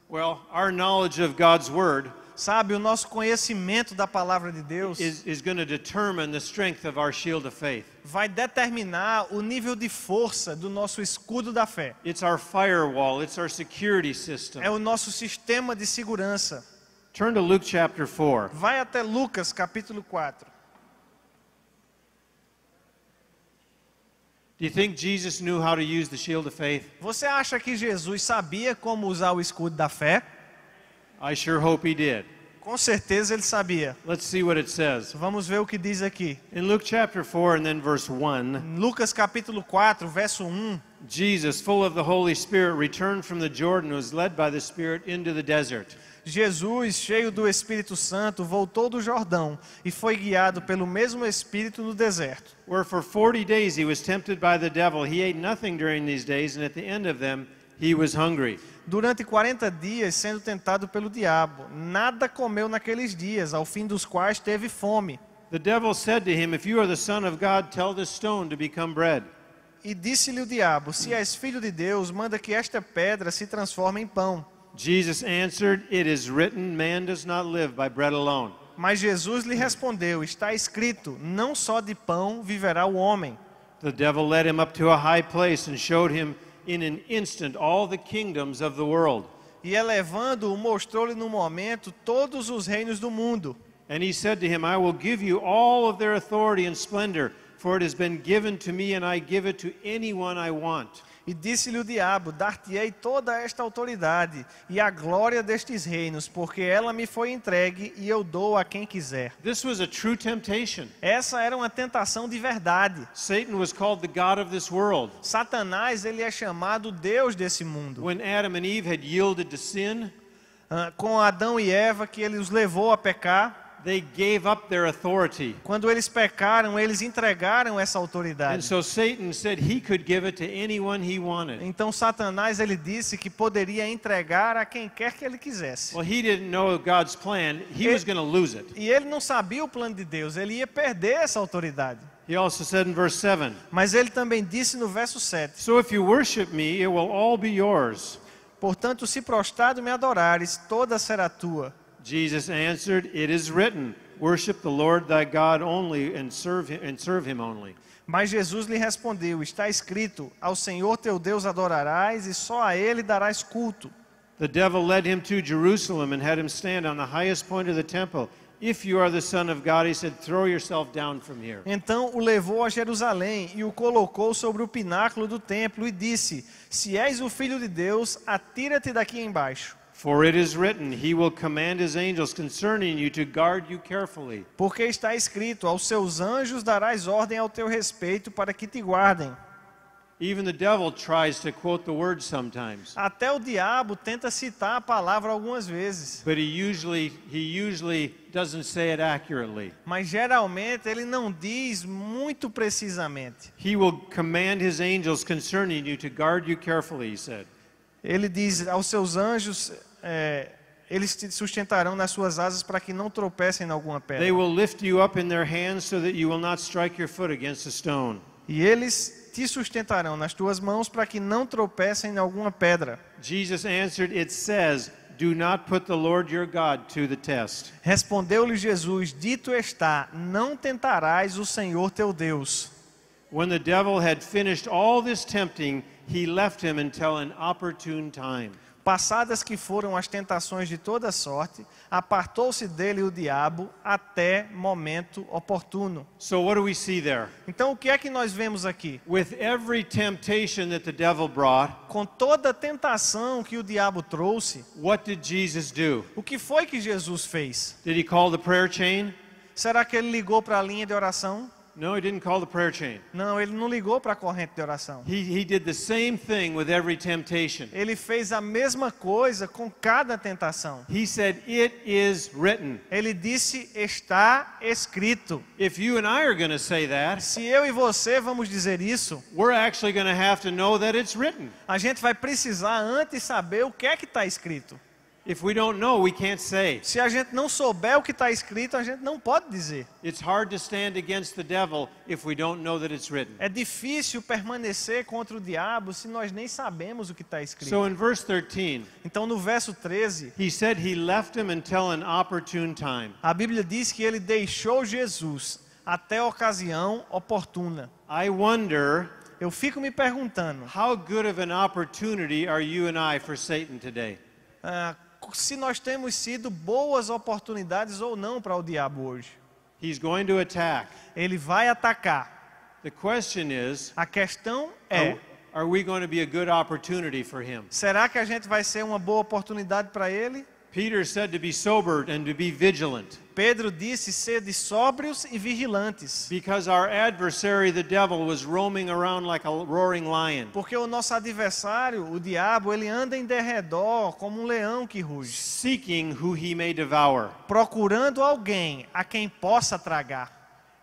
Well, our knowledge of God's word Sabe, o nosso conhecimento da palavra de Deus is going to determine the strength of our shield of faith. vai determinar o nível de força do nosso escudo da fé. It's our firewall, it's our security system. É o nosso sistema de segurança. Turn to Luke chapter 4. Vai até Lucas capítulo 4. Do you think Jesus knew how to use the shield of faith? Você acha que Jesus sabia como usar o escudo da fé? I sure hope he did. Com certeza ele sabia. Let's see what it says. Vamos ver o que diz aqui. In Luke chapter 4 and then verse 1, Lucas capítulo 4, verso 1. Jesus, full of the Holy Spirit, returned from the Jordan, was led by the Spirit into the desert. Jesus, cheio do Espírito Santo, voltou do Jordão e foi guiado pelo mesmo Espírito no deserto. Where for 40 days he was tempted by the devil. He ate nothing during these days, and at the end of them he was hungry. Durante 40 dias, sendo tentado pelo diabo, nada comeu naqueles dias, ao fim dos quais teve fome. The devil said to him, "If you are the Son of God, tell this stone to become bread." E disse-lhe o diabo: Se és filho de Deus, manda que esta pedra se transforme em pão. Jesus answered, "It is written, man does not live by bread alone." Mas Jesus lhe respondeu: Está escrito, não só de pão viverá o homem. The devil led him up to a high place and showed him in an instant all the kingdoms of the world. E elevando-o, mostrou-lhe no momento todos os reinos do mundo. And he said to him, I will give you all of their authority and splendor, for it has been given to me, and I give it to anyone I want. E disse-lhe o diabo: dar-te-ei toda esta autoridade e a glória destes reinos, porque ela me foi entregue e eu dou a quem quiser. This was a true temptation. Essa era uma tentação de verdade. Satan was called the god of this world. Satanás, ele é chamado Deus desse mundo. When Adam and Eve had yielded to sin, Com Adão e Eva, que ele os levou a pecar. they gave up their authority. Quando eles pecaram, eles entregaram essa And autoridade. so Satan said he could give it to anyone he wanted. Então Satanás, ele disse que poderia entregar a quem quer que ele quisesse. Well, he didn't know God's plan. He was going to lose it. E ele não sabia o plano de Deus, ele ia perder essa autoridade. He also said in verse 7, Mas ele também disse no verso 7: so if you worship me, it will all be yours. portanto, se prostrado me adorares, toda será tua. Jesus answered, it is written, worship the Lord thy God only and serve him only. Mas Jesus lhe respondeu: está escrito, ao Senhor teu Deus adorarás e só a ele darás culto. The devil led him to Jerusalem and had him stand on the highest point of the temple. If you are the Son of God, he said, throw yourself down from here. Então o levou a Jerusalém e o colocou sobre o pináculo do templo e disse: se és o Filho de Deus, atira-te daqui embaixo. For it is written, he will command his angels concerning you to guard you carefully. Porque está escrito: aos seus anjos darás ordem ao teu respeito para que te guardem. Even the devil tries to quote the word sometimes, Até o diabo tenta citar a palavra algumas vezes, but he usually doesn't say it accurately. mas geralmente ele não diz muito precisamente. He will command his angels concerning you to guard you carefully, he said. Ele diz: aos seus anjos, eles te sustentarão nas suas asas para que não tropecem em alguma pedra. They will lift you up in their hands so that you will not strike your foot against a stone. E eles te sustentarão nas tuas mãos para que não tropecem em alguma pedra. Jesus answered, it says, do not put the Lord your God to the test. Respondeu-lhe Jesus: dito está, não tentarás o Senhor teu Deus. When the devil had finished all this tempting, he left him until an opportune time. Passadas que foram as tentações de toda sorte, apartou-se dele o diabo até momento oportuno. So what do we see there? Então o que é que nós vemos aqui? With every temptation that the devil brought, Com toda a tentação que o diabo trouxe, what did Jesus do? o que foi que Jesus fez? Did he call the prayer chain? Será que ele ligou para a linha de oração? No, he didn't call the prayer chain. Não, ele não ligou para a corrente de oração. He did the same thing with every temptation. Ele fez a mesma coisa com cada tentação. He said, it is written. Ele disse: está escrito. If you and I are going to say that, Se eu e você vamos dizer isso, we're actually going to have to know that it's written. a gente vai precisar antes saber o que é que está escrito. If we don't know, we can't say. Se a gente não souber o que está escrito, a gente não pode dizer. It's hard to stand against the devil if we don't know that it's written. É difícil permanecer contra o diabo se nós nem sabemos o que está escrito. So in verse 13, Então no verso 13, he said he left him until an opportune time. a Bíblia diz que ele deixou Jesus até a ocasião oportuna. I wonder, Eu fico me perguntando, how good of an opportunity are you and I for Satan today? se nós temos sido boas oportunidades ou não para o diabo hoje. He's going to attack. Ele vai atacar. The question is, A questão é: are we going to be a good opportunity for him? será que a gente vai ser uma boa oportunidade para ele? Peter said to be sober and to be vigilant, Pedro disse: sede sóbrios e vigilantes. because our adversary, the devil, was roaming around like a roaring lion, Porque o nosso adversário, o diabo, ele anda em derredor como um leão que ruge, seeking who he may devour. procurando alguém a quem possa tragar.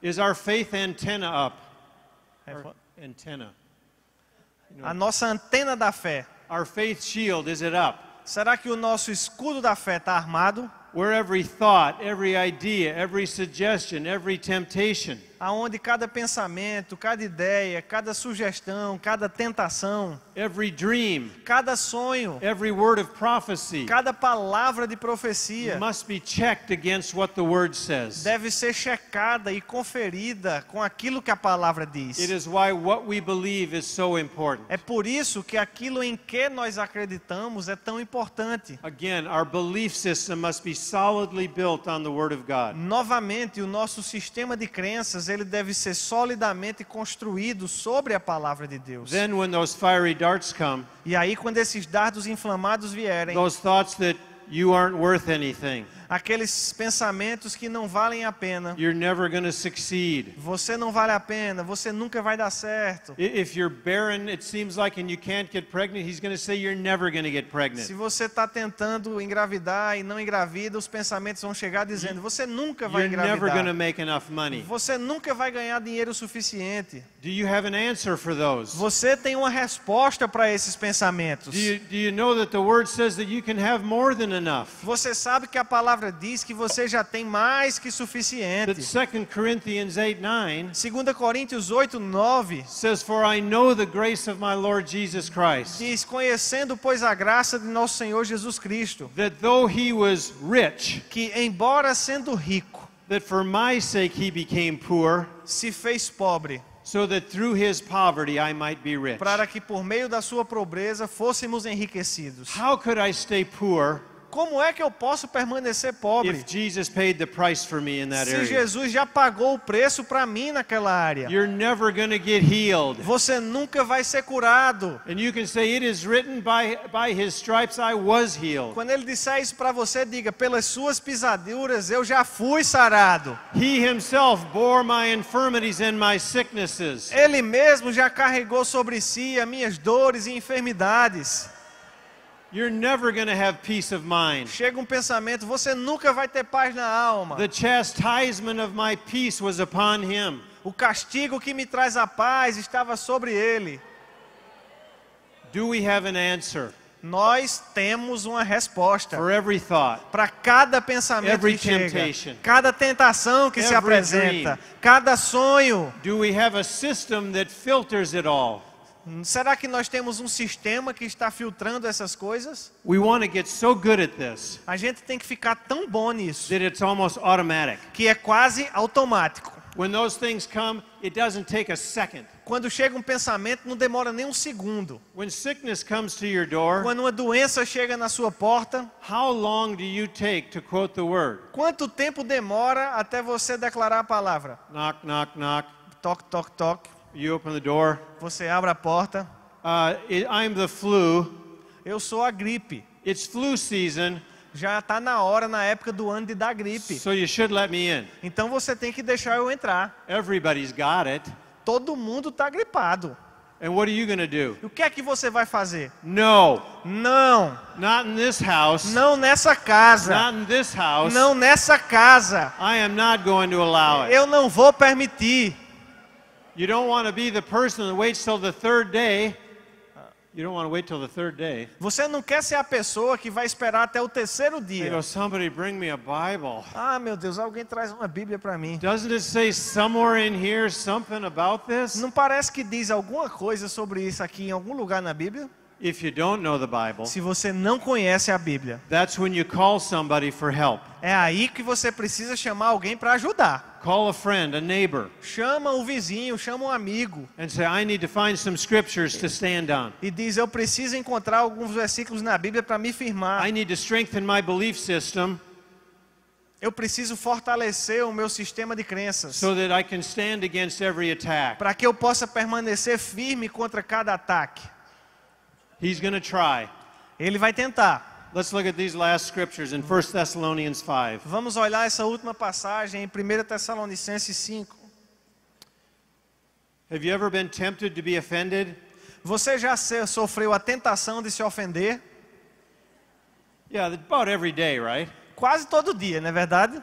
Is our faith antenna up? Our antenna. A nossa antena da fé. Our faith shield, is it up? Será que o nosso escudo da fé está armado? Where every thought, every idea, every suggestion, every temptation aonde cada pensamento, cada ideia, cada sugestão, cada tentação, every dream, cada sonho, every word of prophecy cada palavra de profecia must be checked against what the Word says. deve ser checada e conferida com aquilo que a palavra diz. It is why what we believe is so important. É por isso que aquilo em que nós acreditamos é tão importante. Again, our belief system must be solidly built on the Word of God. Novamente, o nosso sistema de crenças, ele deve ser solidamente construído sobre a palavra de Deus. Then when those fiery darts come, E aí, quando esses dardos inflamados vierem, those thoughts that you aren't worth anything, aqueles pensamentos que não valem a pena, you're never going to succeed. você não vale a pena, você nunca vai dar certo. If you're barren, it seems like, and you can't get pregnant, he's going to say you're never going to get pregnant. Se você está tentando engravidar e não engravida, os pensamentos vão chegar dizendo, você nunca vai You're never going to engravidar. make enough money. Você nunca vai ganhar dinheiro suficiente. Do you have an answer for those? Você tem uma resposta para esses pensamentos. Do you know that the Word says that you can have more than enough? Você sabe que a palavra diz que você já tem mais que That suficiente. 2 Corinthians 8:9 2 Coríntios 8:9 says, "For I know the grace of my Lord Jesus Christ, diz, conhecendo, pois, a graça de nosso Senhor Jesus Cristo, that though he was rich, que, embora sendo rico, that for my sake he became poor, se fez pobre, so that through his poverty I might be rich." para que por meio da sua pobreza fôssemos enriquecidos. How could I stay poor Como é que eu posso permanecer pobre if Jesus paid the price for me in that se area? Jesus já pagou o preço para mim naquela área? You're never going to get healed. Você nunca vai ser curado. And you can say, "It is written, by his stripes I was healed." Quando ele disser isso para você, diga, pelas suas pisaduras eu já fui sarado. He himself bore my infirmities and my sicknesses. Ele mesmo já carregou sobre si as minhas dores e enfermidades. You're never going to have peace of mind. Chega um pensamento, você nunca vai ter paz na alma. The chastisement of my peace was upon him. O castigo que me traz a paz estava sobre ele. Do we have an answer Nós temos uma resposta for every thought? para cada pensamento Every que chega, temptation. cada tentação que se Every apresenta, dream. cada sonho. Do we have a system that filters it all? Será que nós temos um sistema que está filtrando essas coisas? We want to get so good at this A gente tem que ficar tão bom nisso, that it's almost automatic. que é quase automático. When those things come, it doesn't take a second. Quando chega um pensamento, não demora nem um segundo. When sickness comes to your door, Quando uma doença chega na sua porta, how long do you take to quote the word? quanto tempo demora até você declarar a palavra? Knock, knock, knock. Toque, toque, toque. You open the door. Você abre a porta. I'm the flu. Eu sou a gripe. It's flu season, Já está na hora, na época do ano de dar gripe. so you should let me in. Então você tem que deixar eu entrar. Everybody's got it. Todo mundo está gripado. And what are you going to do? E o que é que você vai fazer? No, Não, not in this house. não nessa casa. Not in this house. Não nessa casa. I am not going to allow it. Eu não vou permitir. You don't want to be the person that waits till the third day. You don't want to wait till the third day. Você não quer ser a pessoa que vai esperar até o terceiro They dia. go, somebody bring me a Bible. Ah, meu Deus, alguém traz uma Bíblia para mim. Doesn't it say somewhere in here something about this? Não parece que diz alguma coisa sobre isso aqui em algum lugar na Bíblia? If you don't know the Bible, Se você não conhece a Bíblia, that's when you call somebody for help. é aí que você precisa chamar alguém para ajudar. Call a friend, a neighbor, Chama o vizinho, chama um amigo and say, I need to find some scriptures to stand on. e diz: eu preciso encontrar alguns versículos na Bíblia para me firmar. I need to strengthen my belief system Eu preciso fortalecer o meu sistema de crenças so that I can stand against every attack. para que eu possa permanecer firme contra cada ataque. He's going to try. Ele vai tentar. Let's look at these last scriptures in 1 Thessalonians 5. Vamos olhar essa última passagem em 1 Tessalonicenses 5. Have you ever been tempted to be offended? Você já sofreu a tentação de se ofender? Yeah, about every day, right? Quase todo dia, não é verdade?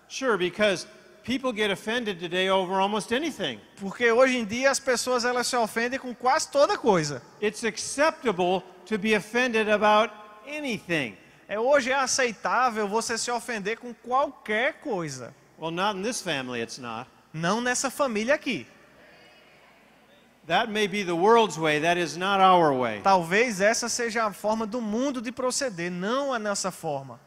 Sure, because people get offended today over almost anything. Porque hoje em dia as pessoas elas se ofendem com quase toda coisa. It's acceptable to be offended about anything. Hoje é aceitável você se ofender com qualquer coisa. Well, not in this family, it's not. Não nessa família aqui. That may be the world's way, that is not our way. Talvez essa seja a forma do mundo de proceder, não a nossa forma.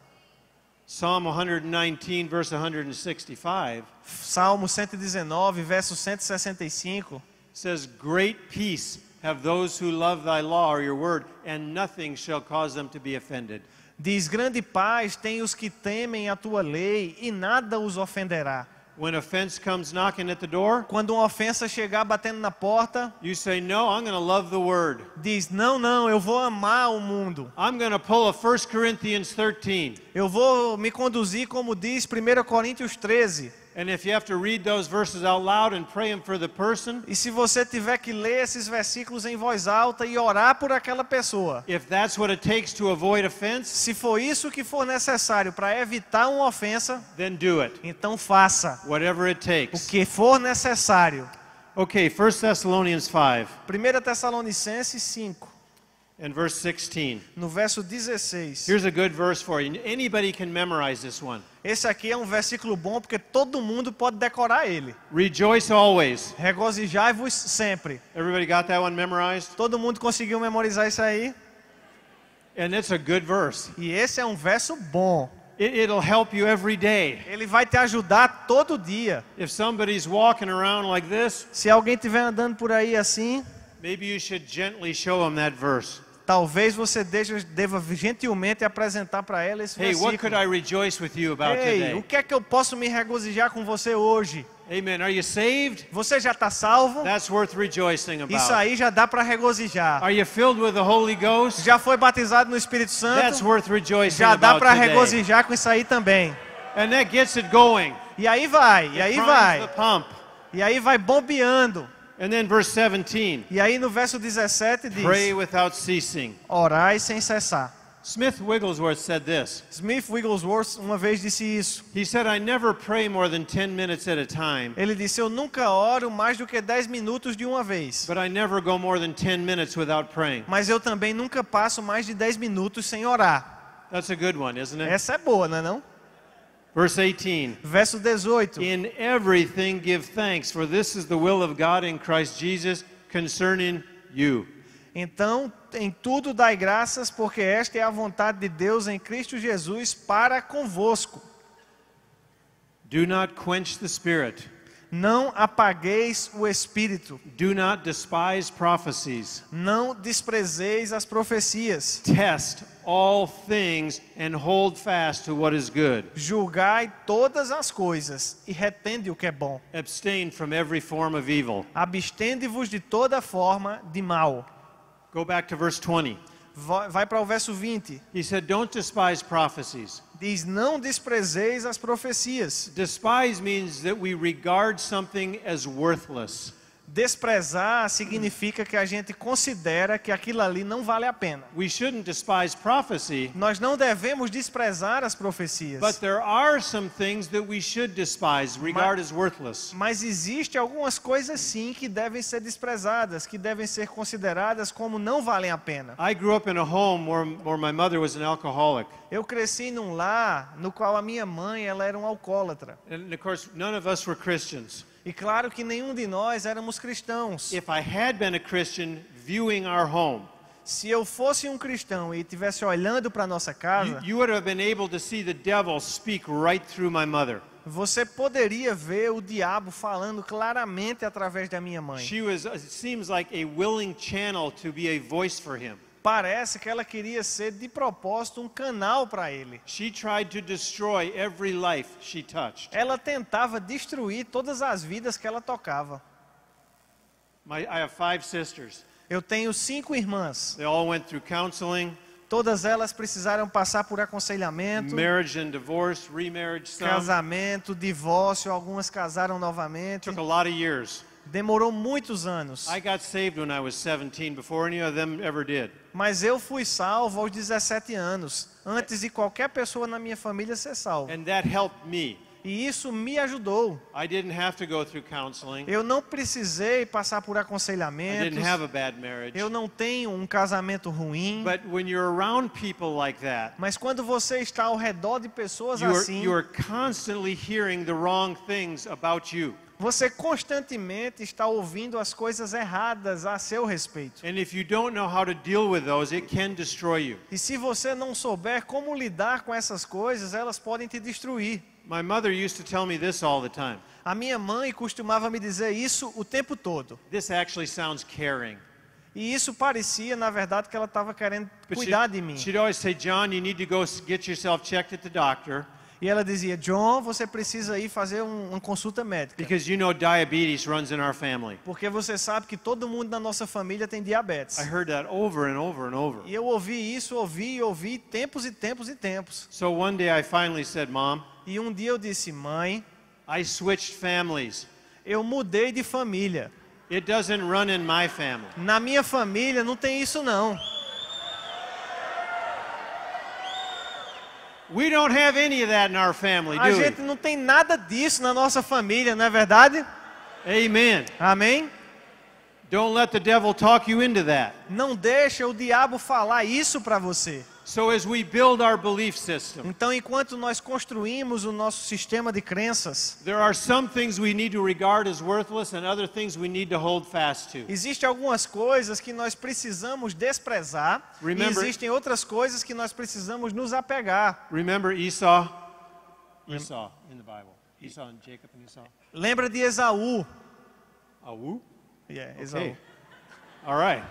Psalm 119, verse 165 Salmo 119, verso 165. says, "Great peace have those who love thy law or your word, and nothing shall cause them to be offended." Diz: grande paz tem os que temem a tua lei, e nada os ofenderá. When offense comes knocking at the door, Quando uma ofensa chegar batendo na porta, you say, "No, I'm going to love the word. diz: não, eu vou amar o mundo. I'm going to pull a 1 Corinthians 13." Eu vou me conduzir como diz 1 Coríntios 13. And if you have to read those verses out loud and pray them for the person, E se você tiver que ler esses versículos em voz alta e orar por aquela pessoa, if that's what it takes to avoid offense, se for isso que for necessário para evitar uma ofensa, then do it. então faça Whatever it o takes. que for necessário. Okay, 1 Thessalonians 5 1 Tessalonicenses 5, and verse 16. no verso 16. Here's a good verse for you. Anybody can memorize this one. Esse aqui é um versículo bom porque todo mundo pode decorar ele. Rejoice always. Regozijai-vos sempre. Everybody got that one memorized? Todo mundo conseguiu memorizar isso aí? And it's a good verse. E esse é um verso bom. It'll help you every day. Ele vai te ajudar todo dia. If somebody's walking around like this, Se alguém estiver andando por aí assim, maybe you should gently show them that verse. talvez você deva gentilmente apresentar para ela esse Hey, what could versículo. I rejoice with you about Ei, o today? que é que eu posso me regozijar com você hoje? Amen. Are you saved? Você já está salvo? That's worth rejoicing Isso about. aí já dá para regozijar. Are you filled with the Holy Ghost? Já foi batizado no Espírito That's Santo? worth rejoicing Já dá about para today. regozijar com isso aí também. And that gets it going. E aí vai, e aí Primes vai. the pump. E aí vai bombeando. And then verse 17. E aí no verso 17 diz: Pray without ceasing. orai sem cessar. Smith Wigglesworth said this. Smith Wigglesworth uma vez disse isso. He said, "I never pray more than 10 minutes at a time, Ele disse: eu nunca oro mais do que 10 minutos de uma vez. but I never go more than 10 minutes without praying." Mas eu também nunca passo mais de 10 minutos sem orar. That's a good one, isn't it? Essa é boa, não é não? Verse 18. Verso 18. In everything give thanks, for this is the will of God in Christ Jesus concerning you. Então, em tudo dai graças, porque esta é a vontade de Deus em Cristo Jesus para convosco. Do not quench the spirit. Não apagueis o espírito. Do not despise prophecies. Não desprezeis as profecias. Test all things and hold fast to what is good. Julgai todas as coisas e retende o que é bom. Abstain from every form of evil. Abstende-vos de toda forma de mal. Go back to verse 20. Vai para o verso 20. He said, don't despise prophecies. Diz: não desprezeis as profecias. Despise means that we regard something as worthless. Desprezar significa que a gente considera que aquilo ali não vale a pena. We shouldn't despise prophecy, Nós não devemos desprezar as profecias. but there are some things that we should despise, regard as worthless. Mas existem algumas coisas sim que devem ser desprezadas, que devem ser consideradas como não valem a pena. I grew up in a home where my mother was an alcoholic. Eu cresci num lar no qual a minha mãe ela era um alcoólatra. And of course, none of us were Christians. E claro que nenhum de nós éramos cristãos. If I had been a Christian viewing our home, Se eu fosse um cristão e estivesse olhando para nossa casa, you would have been able to see the devil speak right through my mother. você poderia ver o diabo falando claramente através da minha mãe. She was, it seems like a willing channel to be a voice for him. Parece que ela queria ser de propósito um canal para ele. She tried to destroy every life she touched. Ela tentava destruir todas as vidas que ela tocava. I have 5 sisters. Eu tenho 5 irmãs. They all went through counseling, Todas elas precisaram passar por aconselhamento, marriage and divorce, remarriage, some. casamento, divórcio. Algumas casaram novamente. Took a lot of years. Demorou muitos anos. I got saved when I was 17 before any of them ever did. Mas eu fui salvo aos 17 anos, antes de qualquer pessoa na minha família ser salvo. And that helped me. E isso me ajudou. I didn't have to go through counseling. Eu não precisei passar por I aconselhamentos. didn't have a bad marriage. Eu não tenho um casamento ruim. But when you're around people like that, Mas quando você está ao redor de pessoas you assim, are constantly hearing the wrong things about you. Você constantemente está ouvindo as coisas erradas a seu respeito. And if you don't know how to deal with those, it can destroy you. E se você não souber como lidar com essas coisas, elas podem te destruir. My mother used to tell me this all the time. A minha mãe costumava me dizer isso o tempo todo. This actually sounds caring. E isso parecia, na verdade, que ela estava querendo But cuidar de mim. she'd always say, John, you need to go get yourself checked at the doctor E ela dizia, John, você precisa ir fazer uma consulta médica. because you know diabetes runs in our family. Porque você sabe que todo mundo na nossa família tem diabetes. I heard that over and over and over. E eu ouvi isso, ouvi tempos e tempos e tempos. So one day I finally said, Mom, E um dia eu disse, mãe, I switched families. eu mudei de família. It doesn't run in my family. Na minha família não tem isso não. We don't have any of that in our family, A do gente we? não tem nada disso na nossa família, não é verdade? Amen. Amém? Don't let the devil talk you into that. Não deixa o diabo falar isso para você. So as we build our belief system, Então, enquanto nós construímos o nosso sistema de crenças, there are some things we need to regard as worthless and other things we need to hold fast to. existem algumas coisas que nós precisamos desprezar Remember- e existem outras coisas que nós precisamos nos apegar. Remember Esau? Esau in the Bible. Esau and Jacob and Esau. Lembra de Esaú? Awu? Esaú. Okay. All right.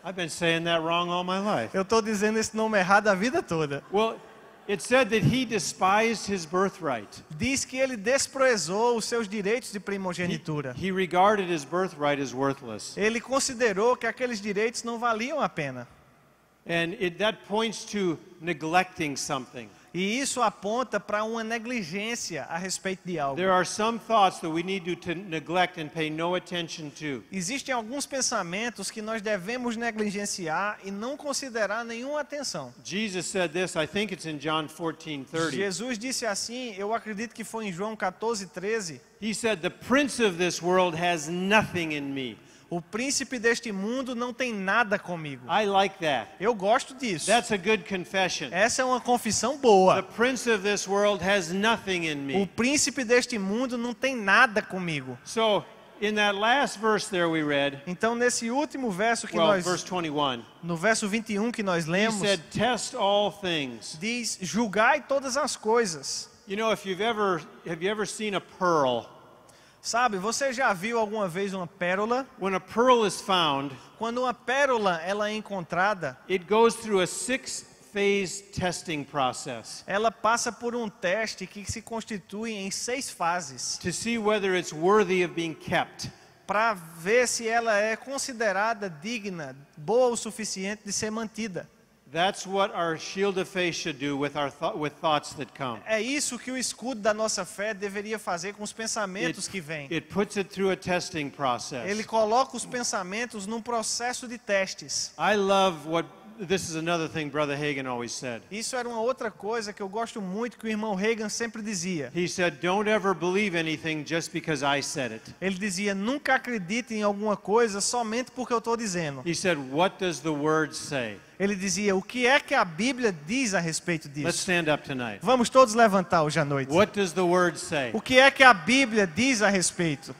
I've been saying that wrong all my life. Eu estou dizendo esse nome errado a vida toda. Well, it said that he despised his birthright. Diz que ele desprezou os seus direitos de primogenitura. He regarded his birthright as worthless. Ele considerou que aqueles direitos não valiam a pena. And that points to neglecting something. E isso aponta para uma negligência a respeito de algo. There are some thoughts that we need to neglect and pay no attention to. Existem alguns pensamentos que nós devemos negligenciar e não considerar nenhuma atenção. Jesus said this, I think it's in John 14:30. Jesus disse assim, eu acredito que foi em João 14:13. He said, "The prince of this world has nothing in me." O príncipe deste mundo não tem nada comigo. I like that. Eu gosto disso. That's a good confession. Essa é uma confissão The boa. prince of this world has nothing in O me. príncipe deste mundo não tem nada comigo. So, in that last verse there we read, Então, nesse último verso que well, verse 21, no verso 21 que nós he lemos, said, "Test all things." diz, julgai todas as coisas. You know, have you ever seen a pearl? Sabe, você já viu alguma vez uma pérola? When a pearl is found, Quando uma pérola ela é encontrada, it goes through a 6-phase testing process ela passa por um teste que se constitui em 6 fases, to see whether it's worthy of being kept. para ver se ela é considerada digna, boa o suficiente de ser mantida. That's what our shield of faith should do with with thoughts that come. É isso que o escudo da nossa fé deveria fazer com os pensamentos que vêm. It puts it through a testing process. Ele coloca os pensamentos num processo de testes. I love this is another thing Brother Hagin always said. Isso era uma outra coisa que eu gosto muito que o irmão Reagan sempre dizia. He said, "Don't ever believe anything just because I said it." Ele dizia, nunca acredite em alguma coisa somente porque eu estou dizendo. He said, "What does the word say?" Ele dizia, o que é que a Bíblia diz a respeito Let's disso? stand up tonight. Vamos todos levantar hoje à noite. What does the word say? O que é que a Bíblia diz a respeito?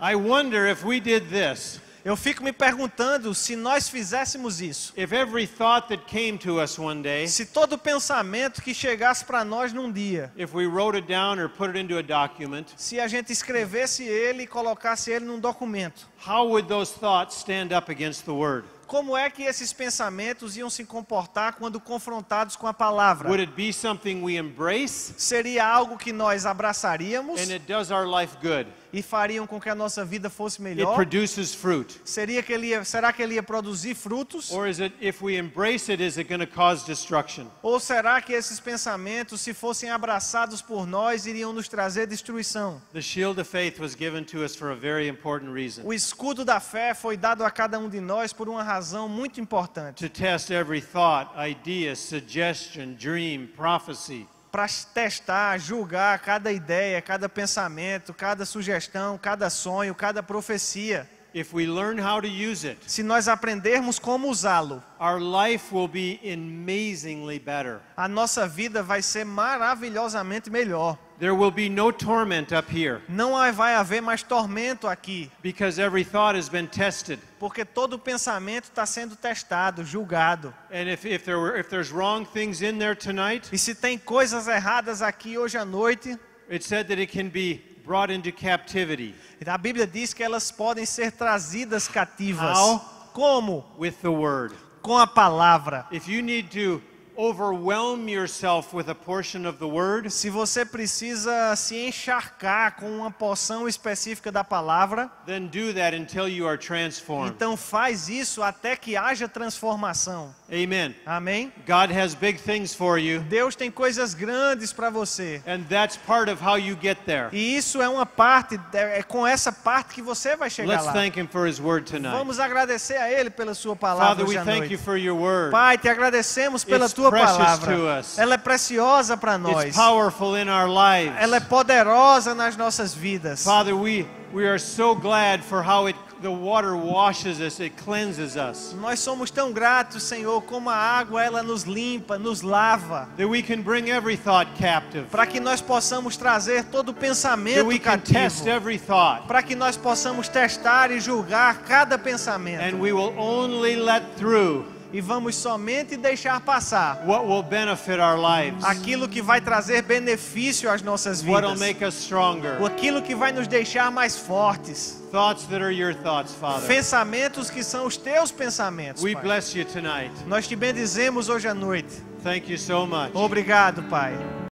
I wonder if we did this. Eu fico me perguntando se nós fizéssemos isso. If every thought that came to us one day, Se todo pensamento que chegasse para nós num dia, if we wrote it down or put it into a document, se a gente escrevesse ele e colocasse ele num documento, how would those thoughts stand up against the word? como é que esses pensamentos iam se comportar quando confrontados com a palavra? Would it be something we embrace Seria algo que nós abraçaríamos and it does our life good? e fariam com que a nossa vida fosse It melhor? produces fruit. Será que ele ia produzir frutos? Or is it, if we embrace it, is it going to cause destruction? Ou será que esses pensamentos, se fossem abraçados por nós, iriam nos trazer destruição? The shield of faith was given to us for a very important reason. O escudo da fé foi dado a cada um de nós por uma razão muito importante. To test every thought, idea, suggestion, dream, prophecy. Para testar, julgar cada ideia, cada pensamento, cada sugestão, cada sonho, cada profecia. if we learn how to use it, se nós aprendermos como usá-lo, our life will be amazingly better. a nossa vida vai ser maravilhosamente melhor. There will be no torment up here Não vai haver mais tormento aqui, because every thought has been tested. porque todo pensamento está sendo testado, julgado. And if there's wrong things in there tonight, E se tem coisas erradas aqui hoje à noite, it said that it can be brought into captivity. a Bíblia diz que elas podem ser trazidas cativas. How? Como? With the word. Com a palavra. If you need to overwhelm yourself with a portion of the word, Se você precisa se encharcar com uma porção específica da palavra, then do that until you are transformed. então faz isso até que haja transformação. Amen. Amém? God has big things for you, Deus tem coisas grandes para você. and that's part of how you get there. E isso é uma parte, é com essa parte que você vai chegar Let's lá. thank him for his word tonight. Vamos agradecer a Ele pela sua palavra Father, we hoje à thank noite. you for your word. Pai, te agradecemos pela It's tua precious palavra. to us. Ela é preciosa para nós. It's powerful in our lives. Ela é poderosa nas nossas vidas. Father, we are so glad for how the water washes us, it cleanses us. Nós somos tão gratos, Senhor, como a água ela nos limpa, nos lava, That we can bring every thought captive. para que nós possamos trazer todo That pensamento we can test cativo, every thought. para que nós possamos testar e julgar cada pensamento. And we will only let through E vamos somente deixar passar what will benefit our lives. aquilo que vai trazer benefício às nossas What will vidas, make us stronger. aquilo que vai nos deixar mais fortes, Thoughts that are your thoughts, Father. pensamentos que são os teus pensamentos, We Pai. bless you tonight. Nós te bendizemos hoje à noite. Thank you so much. Obrigado, Pai.